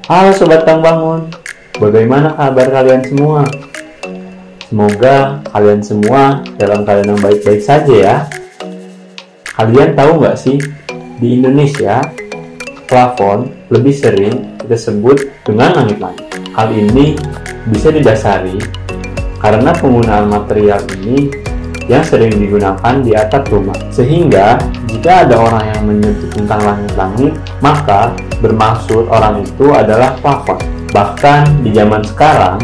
Halo Sobat Kang Bangun, bagaimana kabar kalian semua? Semoga kalian semua dalam keadaan yang baik-baik saja ya. Kalian tahu nggak sih, di Indonesia, plafon lebih sering kita sebut dengan langit-langit. Hal ini bisa didasari karena penggunaan material ini yang sering digunakan di atap rumah. Sehingga jika ada orang yang menyebut tentang langit-langit, maka bermaksud orang itu adalah plafon. Bahkan di zaman sekarang,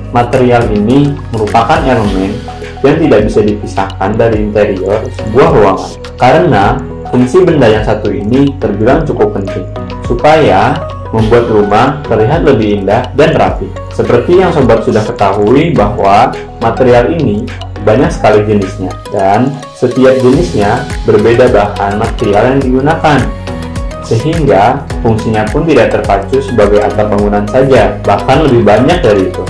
material ini merupakan elemen yang tidak bisa dipisahkan dari interior sebuah ruangan. Karena fungsi benda yang satu ini terbilang cukup penting, supaya membuat rumah terlihat lebih indah dan rapi. Seperti yang sobat sudah ketahui bahwa material ini banyak sekali jenisnya, dan setiap jenisnya berbeda bahan material yang digunakan, sehingga fungsinya pun tidak terpacu sebagai atap bangunan saja, bahkan lebih banyak dari itu.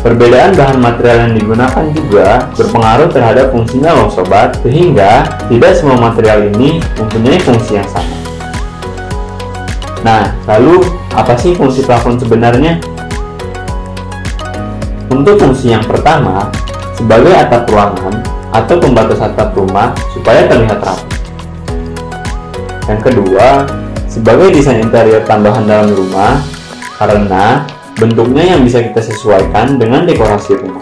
Perbedaan bahan material yang digunakan juga berpengaruh terhadap fungsinya loh sobat, sehingga tidak semua material ini mempunyai fungsi yang sama. Nah, lalu apa sih fungsi plafon sebenarnya? Untuk fungsi yang pertama, sebagai atap ruangan atau pembatas atap rumah supaya terlihat rapi. Yang kedua, sebagai desain interior tambahan dalam rumah karena bentuknya yang bisa kita sesuaikan dengan dekorasi rumah.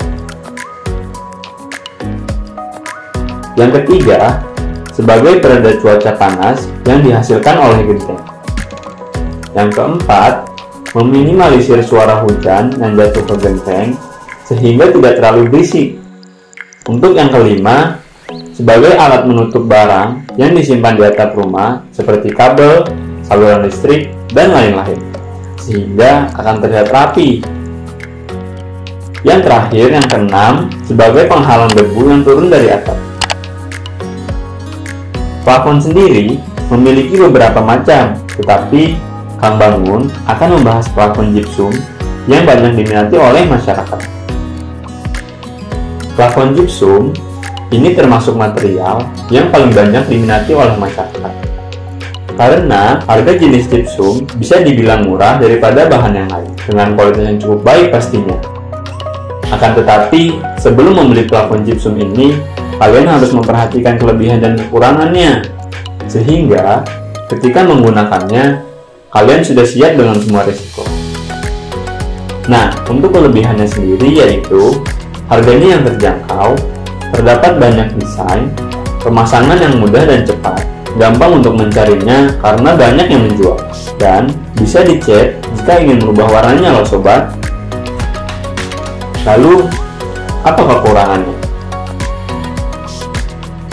Yang ketiga, sebagai pereda cuaca panas yang dihasilkan oleh genteng. Yang keempat, meminimalisir suara hujan yang jatuh ke genteng sehingga tidak terlalu berisik. Untuk yang kelima, sebagai alat menutup barang yang disimpan di atap rumah seperti kabel, saluran listrik, dan lain-lain, sehingga akan terlihat rapi. Yang terakhir, yang keenam, sebagai penghalang debu yang turun dari atap. Plafon sendiri memiliki beberapa macam, tetapi Kang Bangun akan membahas plafon gypsum yang banyak diminati oleh masyarakat. Plafon gypsum ini termasuk material yang paling banyak diminati oleh masyarakat. Karena harga jenis gypsum bisa dibilang murah daripada bahan yang lain, dengan kualitas yang cukup baik pastinya. Akan tetapi, sebelum membeli plafon gypsum ini, kalian harus memperhatikan kelebihan dan kekurangannya, sehingga ketika menggunakannya, kalian sudah siap dengan semua risiko. Nah, untuk kelebihannya sendiri yaitu harganya yang terjangkau, terdapat banyak desain, pemasangan yang mudah dan cepat, gampang untuk mencarinya karena banyak yang menjual, dan bisa dicat jika ingin merubah warnanya loh sobat. Lalu, apa kekurangannya?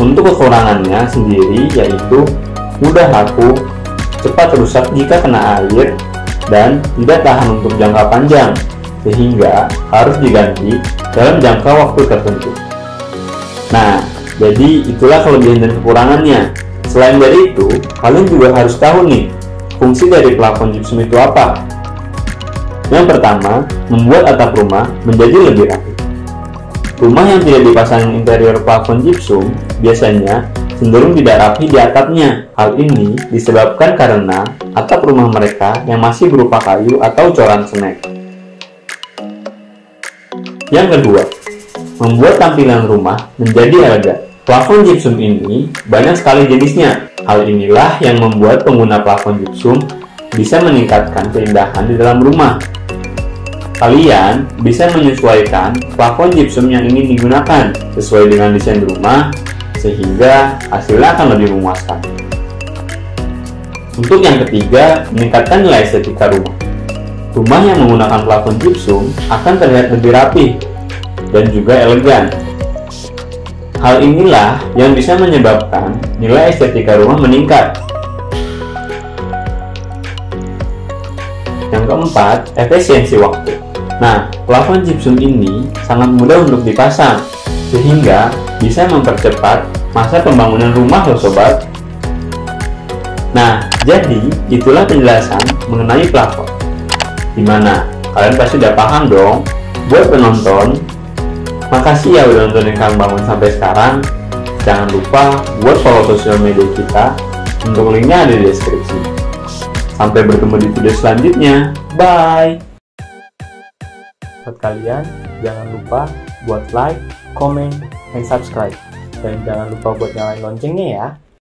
Untuk kekurangannya sendiri yaitu mudah laku, cepat rusak jika kena air, dan tidak tahan untuk jangka panjang, sehingga harus diganti dalam jangka waktu tertentu. Nah, jadi itulah kelebihan dan kekurangannya. Selain dari itu, kalian juga harus tahu nih, fungsi dari plafon gypsum itu apa. Yang pertama, membuat atap rumah menjadi lebih rapi. Rumah yang tidak dipasang interior plafon gypsum biasanya cenderung tidak rapi di atapnya. Hal ini disebabkan karena atap rumah mereka yang masih berupa kayu atau coran semen. Yang kedua, membuat tampilan rumah menjadi elegan. Plafon gypsum ini banyak sekali jenisnya. Hal inilah yang membuat pengguna plafon gypsum bisa meningkatkan keindahan di dalam rumah. Kalian bisa menyesuaikan plafon gypsum yang ingin digunakan sesuai dengan desain rumah, sehingga hasilnya akan lebih memuaskan. Untuk yang ketiga, meningkatkan nilai estetika rumah. Rumah yang menggunakan plafon gypsum akan terlihat lebih rapi dan juga elegan. Hal inilah yang bisa menyebabkan nilai estetika rumah meningkat. Yang keempat, efisiensi waktu. Nah, plafon gypsum ini sangat mudah untuk dipasang, sehingga bisa mempercepat masa pembangunan rumah loh sobat. Nah, jadi itulah penjelasan mengenai plafon. Gimana? Kalian pasti udah paham dong? Buat penonton, makasih ya udah nontonin Kang Bangun sampai sekarang. Jangan lupa buat follow sosial media kita, untuk linknya ada di deskripsi. Sampai bertemu di video selanjutnya. Bye! Buat kalian, jangan lupa buat like, comment, dan subscribe. Dan jangan lupa buat nyalain loncengnya ya.